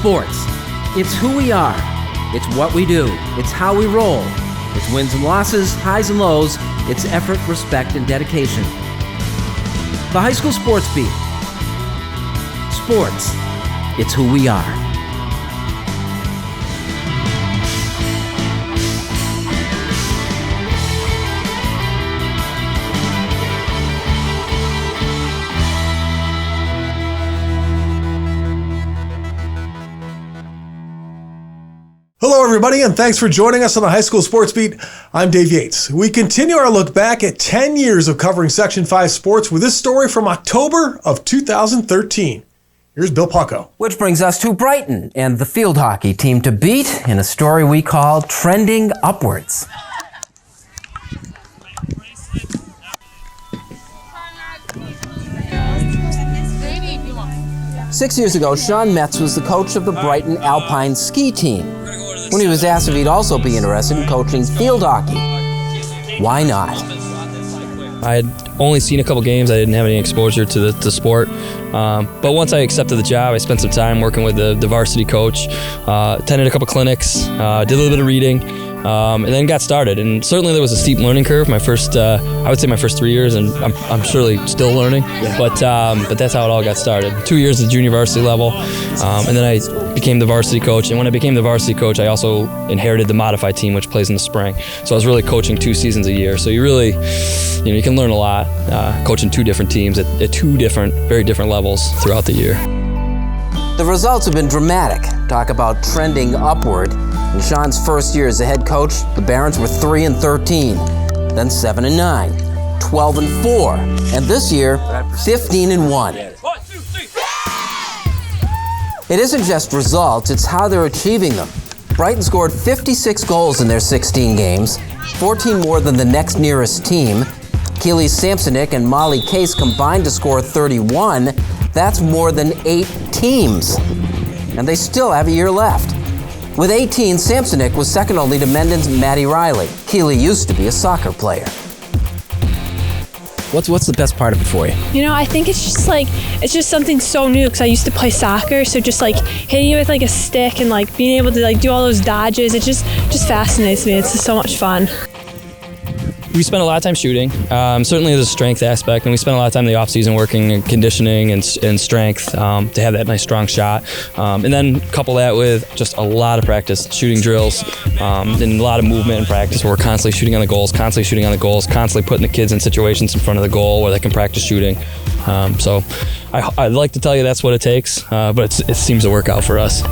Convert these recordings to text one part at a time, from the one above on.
Sports. It's who we are. It's what we do. It's how we roll. It's wins and losses, highs and lows. It's effort, respect, and dedication. The High School Sports Beat. Sports. It's who we are. Hello, everybody, and thanks for joining us on the High School Sports Beat. I'm Dave Yates. We continue our look back at 10 years of covering Section 5 sports with this story from October of 2013. Here's Bill Pucko. Which brings us to Brighton and the field hockey team to beat in a story we call Trending Upwards. Six years ago, Sean Metz was the coach of the Brighton Alpine ski team. When he was asked if he'd also be interested in coaching field hockey, why not? I had only seen a couple games. I didn't have any exposure to the sport. But once I accepted the job, I spent some time working with the varsity coach, attended a couple clinics, did a little bit of reading, and then got started. And certainly there was a steep learning curve. I would say my first 3 years, and I'm surely still learning. Yeah. But that's how it all got started. 2 years at junior varsity level, and then I became the varsity coach. And when I became the varsity coach, I also inherited the modified team, which plays in the spring. So I was really coaching 2 seasons a year. So you really, you can learn a lot coaching 2 different teams at 2 very different levels throughout the year. The results have been dramatic. Talk about trending upward. In Sean's first year as a head coach, the Barons were 3-13, then 7-9, 12-4, and this year, 15-1. It isn't just results, it's how they're achieving them. Brighton scored 56 goals in their 16 games, 14 more than the next nearest team. Keely Samsonic and Molly Case combined to score 31. That's more than 8 teams. And they still have a year left. With 18, Samsonic was second only to Mendon's Maddie Riley. Keely used to be a soccer player. What's the best part of it for you? I think it's just something so new because I used to play soccer, so just hitting it with a stick and being able to do all those dodges, it just fascinates me. It's just so much fun. We spent a lot of time shooting. Certainly there's a strength aspect, and we spent a lot of time in the off-season working and conditioning and strength to have that nice, strong shot. And then couple that with just a lot of practice, shooting drills, and a lot of movement and practice where we're constantly shooting on the goals, constantly putting the kids in situations in front of the goal where they can practice shooting. So I'd like to tell you that's what it takes, but it seems to work out for us.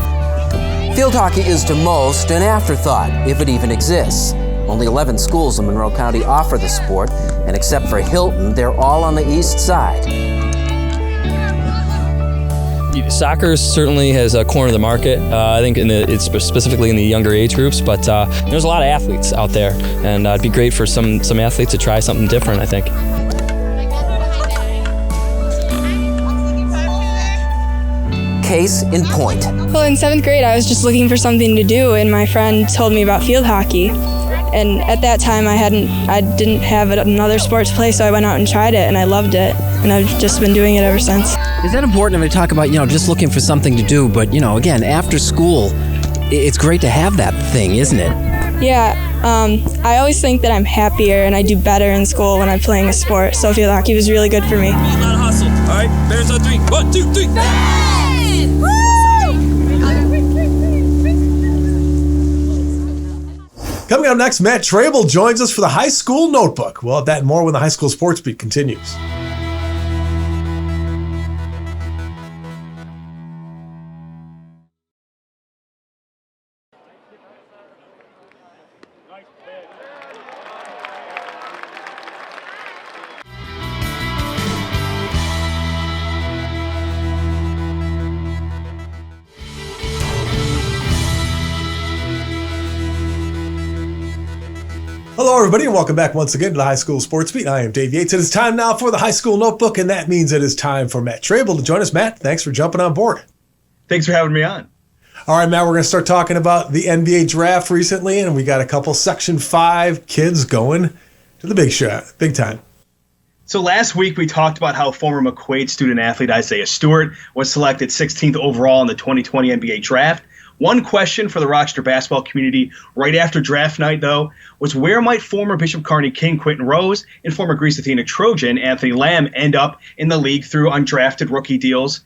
Field hockey is to most an afterthought, if it even exists. Only 11 schools in Monroe County offer the sport, and except for Hilton, they're all on the east side. Soccer certainly has a corner of the market. I think it's specifically in the younger age groups, but there's a lot of athletes out there, and it'd be great for some athletes to try something different, I think. Case in point. Well, in 7th grade, I was just looking for something to do, and my friend told me about field hockey. And at that time, I didn't have another sport to play, so I went out and tried it, and I loved it, and I've just been doing it ever since. Is that important when we talk about, just looking for something to do, but, again, after school, it's great to have that thing, isn't it? Yeah, I always think that I'm happier and I do better in school when I'm playing a sport, so field hockey was really good for me. A lot of hustle. All right, Bears on 3. 1, 2, 3. Coming up next, Matt Trabold joins us for the High School Notebook. We'll have that and more when the High School Sports Beat continues. Hello, everybody, and welcome back once again to the High School Sports Beat. I am Dave Yates. It is time now for the High School Notebook, and that means it is time for Matt Trabold to join us. Matt, thanks for jumping on board. Thanks for having me on. All right, Matt, we're going to start talking about the NBA draft recently, and we got a couple Section 5 kids going to the big time. So last week we talked about how former McQuaid student-athlete Isaiah Stewart was selected 16th overall in the 2020 NBA draft. One question for the Rochester basketball community right after draft night, though, was where might former Bishop Kearney King Quinton Rose and former Greece Athena Trojan Anthony Lamb end up in the league through undrafted rookie deals?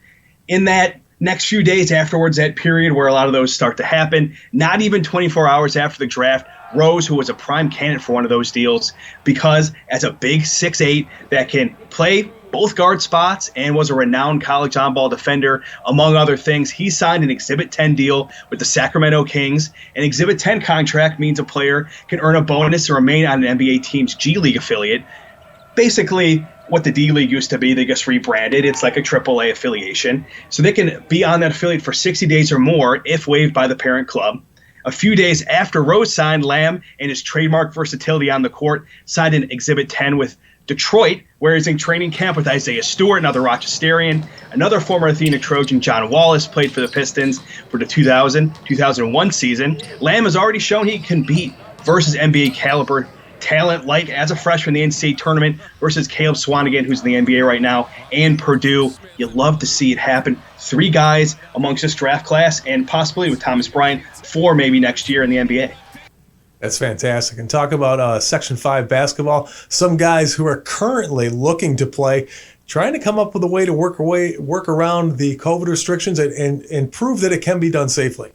In that next few days afterwards, that period where a lot of those start to happen, not even 24 hours after the draft, Rose, who was a prime candidate for one of those deals, because as a big 6'8" that can play both guard spots and was a renowned college on-ball defender, among other things, he signed an Exhibit 10 deal with the Sacramento Kings. An Exhibit 10 contract means a player can earn a bonus to remain on an NBA team's G League affiliate. Basically, what the D League used to be, they just rebranded. It's like a AAA affiliation. So they can be on that affiliate for 60 days or more if waived by the parent club. A few days after Rose signed, Lamb and his trademark versatility on the court signed an Exhibit 10 with Detroit, where he's in training camp with Isaiah Stewart, another Rochesterian. Another former Athena Trojan, John Wallace, played for the Pistons for the 2000-2001 season. Lamb has already shown he can beat versus NBA caliber talent, like as a freshman in the NCAA tournament versus Caleb Swanigan, who's in the NBA right now, and Purdue. You love to see it happen. 3 guys amongst this draft class, and possibly with Thomas Bryant, 4 maybe next year in the NBA. That's fantastic. And talk about Section 5 basketball. Some guys who are currently looking to play, trying to come up with a way to work around the COVID restrictions and prove that it can be done safely.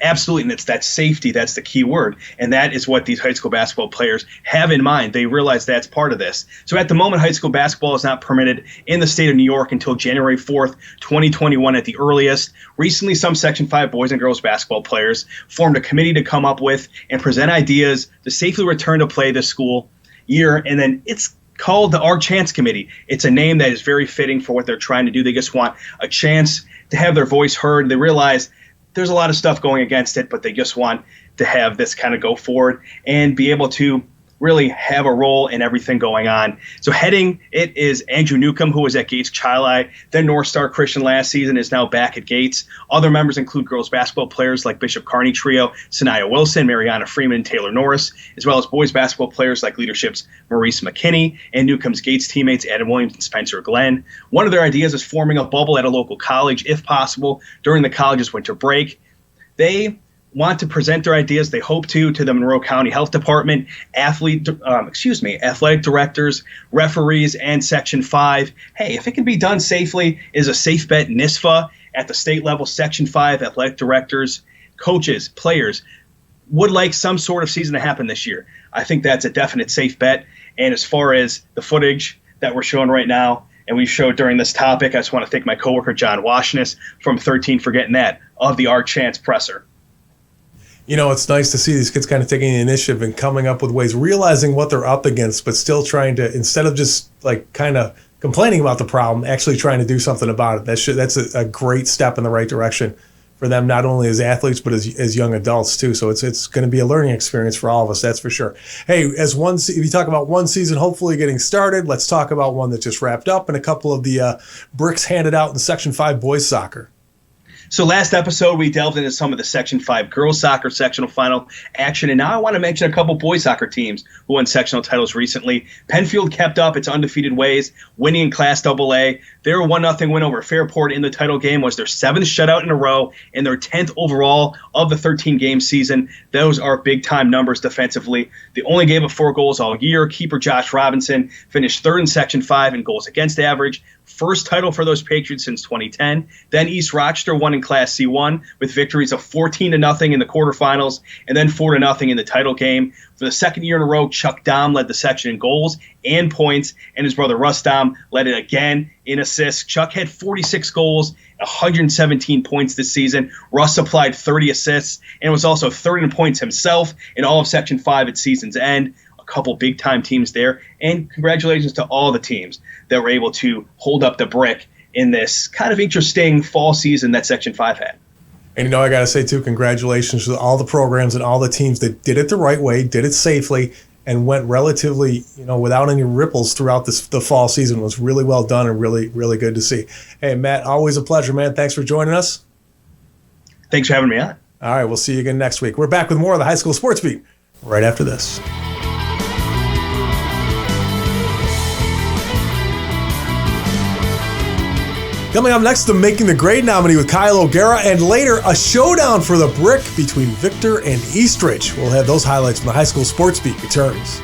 Absolutely, and it's that safety that's the key word, and that is what these high school basketball players have in mind. They realize that's part of this. So at the moment, high school basketball is not permitted in the state of New York until January 4th, 2021 at the earliest. Recently, some Section 5 boys and girls basketball players formed a committee to come up with and present ideas to safely return to play this school year, and then it's called the Our Chance Committee. It's a name that is very fitting for what they're trying to do. They just want a chance to have their voice heard. They realize there's a lot of stuff going against it, but they just want to have this kind of go forward and be able to really have a role in everything going on. So heading it is Andrew Newcomb, who was at Gates Chili, then North Star Christian last season, is now back at Gates. Other members include girls basketball players like Bishop Kearney Trio, Sanaya Wilson, Mariana Freeman, and Taylor Norris, as well as boys basketball players like Leadership's Maurice McKinney and Newcomb's Gates teammates Adam Williams and Spencer Glenn. One of their ideas is forming a bubble at a local college, if possible, during the college's winter break. They want to present their ideas, they hope to the Monroe County Health Department, athletic directors, referees, and Section 5. Hey, if it can be done safely, is a safe bet NISFA at the state level. Section 5 athletic directors, coaches, players would like some sort of season to happen this year. I think that's a definite safe bet. And as far as the footage that we're showing right now, and we showed during this topic, I just want to thank my coworker John Washington from 13 for getting that of the Our Chance presser. You know, it's nice to see these kids kind of taking the initiative and coming up with ways, realizing what they're up against, but still trying to, instead of just like kind of complaining about the problem, actually trying to do something about it. That's a great step in the right direction for them, not only as athletes, but as young adults too. So it's going to be a learning experience for all of us, that's for sure. Hey, if you talk about one season hopefully getting started, let's talk about one that just wrapped up and a couple of the bricks handed out in Section 5 boys soccer. So last episode, we delved into some of the Section 5 girls soccer sectional final action, and now I want to mention a couple boys soccer teams who won sectional titles recently. Penfield kept up its undefeated ways, winning in Class AA. Their 1-0 win over Fairport in the title game was their 7th shutout in a row and their 10th overall of the 13-game season. Those are big-time numbers defensively. They only gave up 4 goals all year. Keeper Josh Robinson finished 3rd in Section 5 in goals against average. First title for those Patriots since 2010. Then East Rochester won in Class C1 with victories of 14-0 in the quarterfinals and then 4-0 in the title game. For the second year in a row, Chuck Dom led the section in goals and points, and his brother Russ Dom led it again in assists. Chuck had 46 goals, 117 points this season. Russ supplied 30 assists and was also 3rd in points himself in all of Section 5 at season's end. Couple big-time teams there, and congratulations to all the teams that were able to hold up the brick in this kind of interesting fall season that Section 5 had. And I got to say, too, congratulations to all the programs and all the teams that did it the right way, did it safely, and went relatively, without any ripples throughout the fall season. It was really well done and really, really good to see. Hey, Matt, always a pleasure, man. Thanks for joining us. Thanks for having me on. All right, we'll see you again next week. We're back with more of the High School Sports Beat right after this. Coming up next, the Making the Grade nominee with Kyle O'Gara, and later, a showdown for the brick between Victor and Eastridge. We'll have those highlights when the High School Sports Beat returns.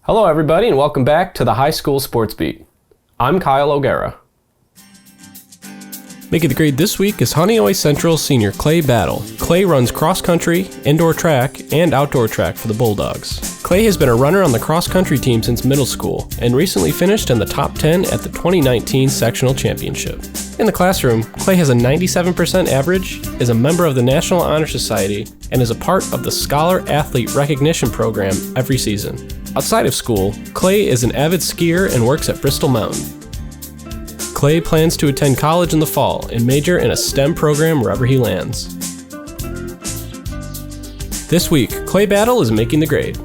Hello everybody and welcome back to the High School Sports Beat. I'm Kyle O'Gara. Making the grade this week is Honeoye Central senior Clay Battle. Clay runs cross-country, indoor track, and outdoor track for the Bulldogs. Clay has been a runner on the cross-country team since middle school and recently finished in the top 10 at the 2019 sectional championship. In the classroom, Clay has a 97% average, is a member of the National Honor Society, and is a part of the Scholar Athlete Recognition Program every season. Outside of school, Clay is an avid skier and works at Bristol Mountain. Clay plans to attend college in the fall and major in a STEM program wherever he lands. This week, Clay Battle is making the grade.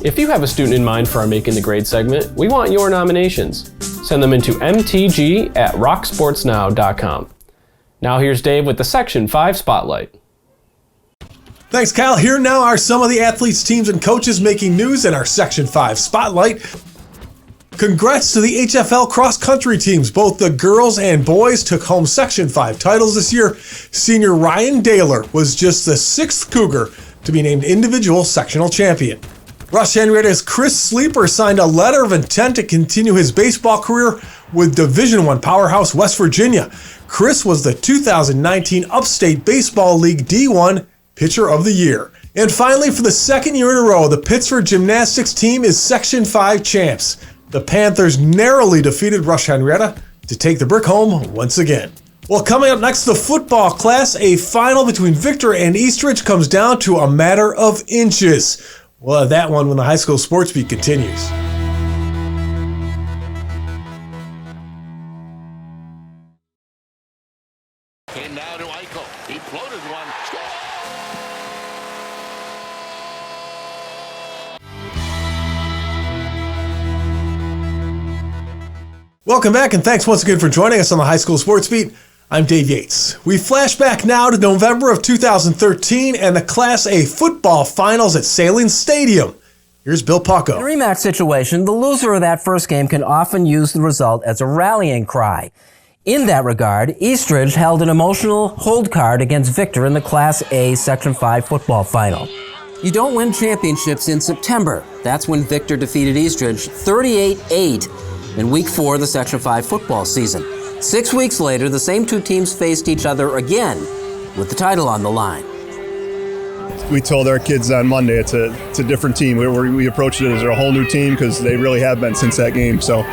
If you have a student in mind for our Making the Grade segment, we want your nominations. Send them into mtg@rocksportsnow.com. Now here's Dave with the Section 5 Spotlight. Thanks, Kyle. Here now are some of the athletes, teams, and coaches making news in our Section 5 Spotlight. Congrats to the HFL cross-country teams. Both the girls and boys took home Section 5 titles this year. Senior Ryan Daler was just the 6th Cougar to be named individual sectional champion. Rush Henrietta's Chris Sleeper signed a letter of intent to continue his baseball career with Division I powerhouse West Virginia. Chris was the 2019 Upstate Baseball League D1 Pitcher of the Year. And finally, for the second year in a row, the Pittsford Gymnastics team is Section 5 champs. The Panthers narrowly defeated Rush Henrietta to take the brick home once again. Well, coming up next, the football class, a final between Victor and Eastridge comes down to a matter of inches. We'll have that one when the High School Sports Beat continues. And now to Eichel. He floated one. Welcome back, and thanks once again for joining us on the High School Sports Beat. I'm Dave Yates. We flash back now to November of 2013 and the Class A football finals at Saline Stadium. Here's Bill Pucko. In a rematch situation, the loser of that first game can often use the result as a rallying cry. In that regard, Eastridge held an emotional hold card against Victor in the Class A Section 5 football final. You don't win championships in September. That's when Victor defeated Eastridge 38-8 in Week 4 of the Section 5 football season. 6 weeks later, the same two teams faced each other again with the title on the line. We told our kids on Monday it's a different team. We approached it as a whole new team because they really have been since that game. So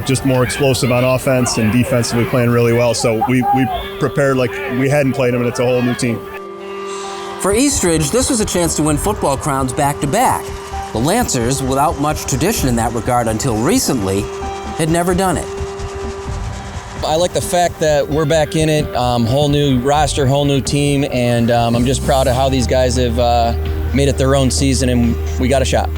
just more explosive on offense and defensively playing really well. So we prepared like we hadn't played them, and it's a whole new team. For Eastridge, this was a chance to win football crowns back-to-back. The Lancers, without much tradition in that regard until recently, had never done it. I like the fact that we're back in it, whole new roster, whole new team, and I'm just proud of how these guys have made it their own season, and we got a shot.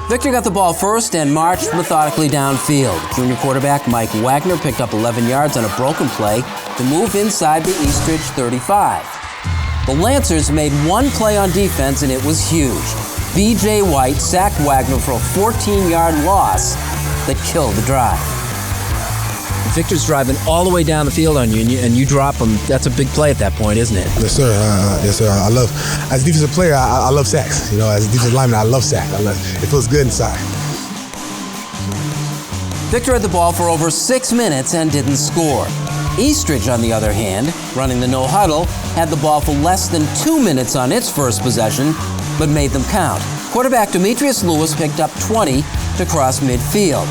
Victor got the ball first and marched methodically downfield. Junior quarterback Mike Wagner picked up 11 yards on a broken play to move inside the Eastridge 35. The Lancers made one play on defense, and it was huge. B.J. White sacked Wagner for a 14-yard loss that killed the drive. Victor's driving all the way down the field on you, and you drop him. That's a big play at that point, isn't it? Yes, sir. Yes, sir. I love, as a defensive player, I love sacks. You know, as a defensive lineman, I love sacks. It feels good inside. Victor had the ball for over 6 minutes and didn't score. Eastridge, on the other hand, running the no huddle, had the ball for less than 2 minutes on its first possession, but made them count. Quarterback Demetrius Lewis picked up 20 to cross midfield,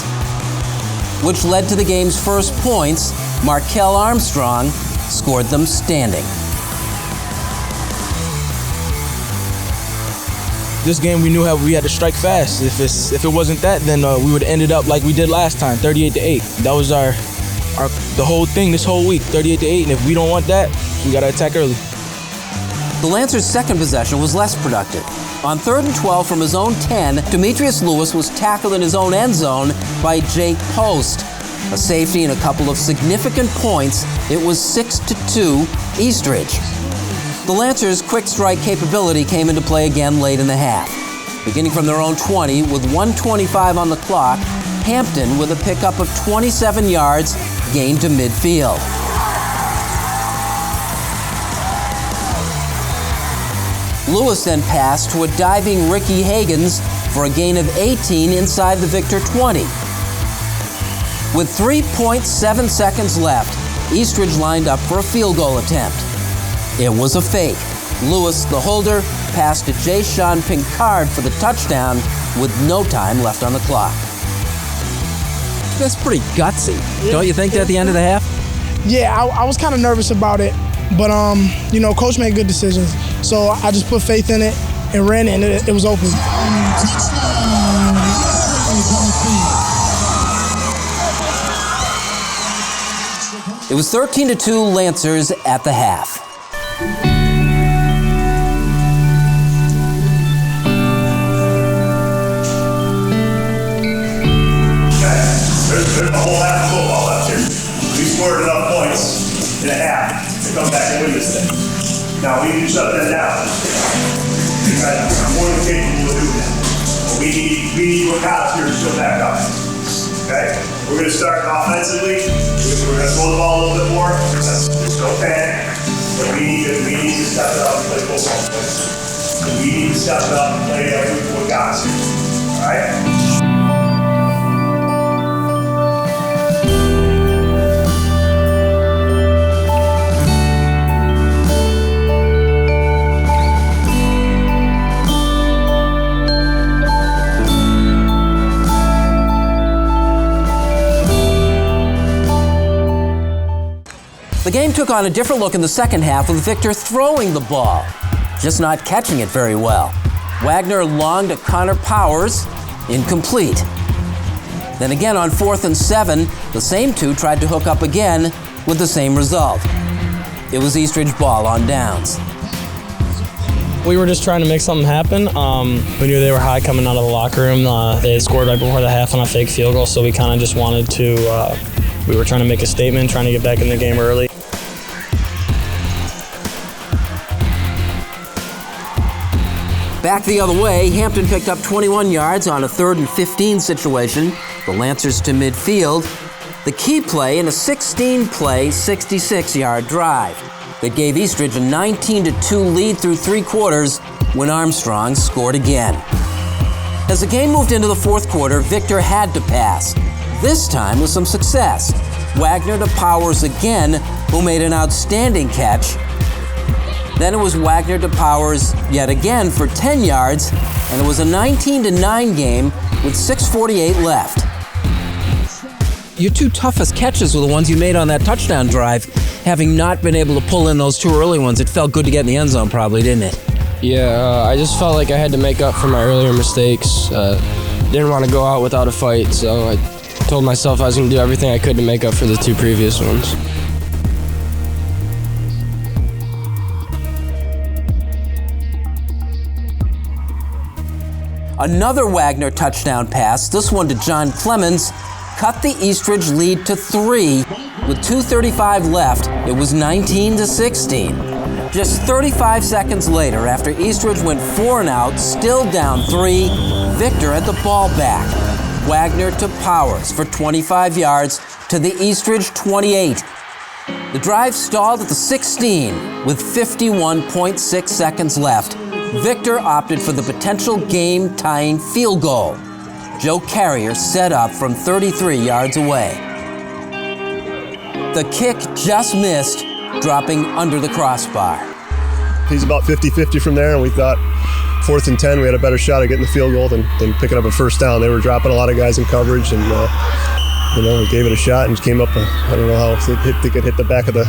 which led to the game's first points Markel Armstrong scored them standing. This game we knew we had to strike fast. If it wasn't that, then we would have ended up like we did last time, 38-8. That was the whole thing this whole week, 38-8. And if we don't want that, we gotta attack early. The Lancers' second possession was less productive. On 3rd and 12 from his own 10, Demetrius Lewis was tackled in his own end zone by Jake Post. A safety and a couple of significant points, it was 6-2 Eastridge. The Lancers' quick strike capability came into play again late in the half. Beginning from their own 20 with 1:25 on the clock, Hampton, with a pickup of 27 yards, gained to midfield. Lewis then passed to a diving Ricky Hagens for a gain of 18 inside the Victor 20. With 3.7 seconds left, Eastridge lined up for a field goal attempt. It was a fake. Lewis, the holder, passed to Jay-Sean Pinkard for the touchdown with no time left on the clock. That's pretty gutsy, don't you think, at the end of the half? Yeah, I was kind of nervous about it, but Coach made good decisions. So I just put faith in it and ran it, and it was open. It was 13-2 Lancers at the half. There's a whole half of football left here. We scored enough points in a half to come back and win this thing. Now we need to shut that down. I'm more than capable of doing that. But we need what got us here to shut back up. Okay? We're going to start offensively. We're going to throw the ball a little bit more. There's no panic. But we need to step it up and play football. We need to step it up and play what got us here. All right? The game took on a different look in the second half with Victor throwing the ball, just not catching it very well. Wagner long to Connor Powers, incomplete. Then again on 4th and 7, the same two tried to hook up again with the same result. It was Eastridge ball on downs. We were just trying to make something happen. We knew they were high coming out of the locker room. They had scored right before the half on a fake field goal, so we kind of just wanted to, we were trying to make a statement, trying to get back in the game early. Back the other way, Hampton picked up 21 yards on a 3rd and 15 situation. The Lancers to midfield. The key play in a 16-play, 66-yard drive that gave Eastridge a 19-2 lead through 3 quarters when Armstrong scored again. As the game moved into the 4th quarter, Victor had to pass, this time with some success. Wagner to Powers again, who made an outstanding catch. Then it was Wagner to Powers yet again for 10 yards, and it was a 19-9 game with 6:48 left. Your 2 toughest catches were the ones you made on that touchdown drive. Having not been able to pull in those 2 early ones, it felt good to get in the end zone probably, didn't it? Yeah, I just felt like I had to make up for my earlier mistakes. Didn't want to go out without a fight, so I told myself I was going to do everything I could to make up for the 2 previous ones. Another Wagner touchdown pass, this one to John Clemens, cut the Eastridge lead to 3. With 2:35 left, it was 19-16. Just 35 seconds later, after Eastridge went 4 and out, still down 3, Victor had the ball back. Wagner to Powers for 25 yards to the Eastridge 28. The drive stalled at the 16 with 51.6 seconds left. Victor opted for the potential game-tying field goal. Joe Carrier set up from 33 yards away. The kick just missed, dropping under the crossbar. He's about 50-50 from there, and we thought 4th and 10, we had a better shot at getting the field goal than picking up a first down. They were dropping a lot of guys in coverage, and we gave it a shot and came up. I don't know how it hit the back of the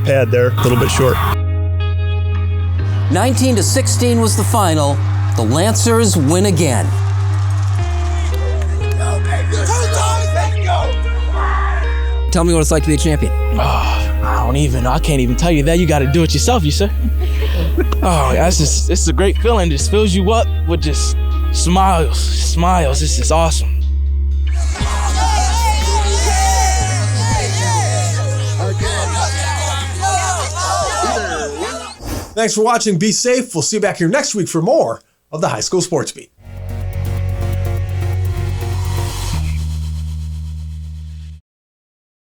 pad there, a little bit short. 19-16 was the final. The Lancers win again. Tell me what it's like to be a champion. I can't even tell you that. You got to do it yourself, you sir. It's a great feeling. It just fills you up with just smiles. This is awesome. Thanks for watching. Be safe. We'll see you back here next week for more of the High School Sports Beat.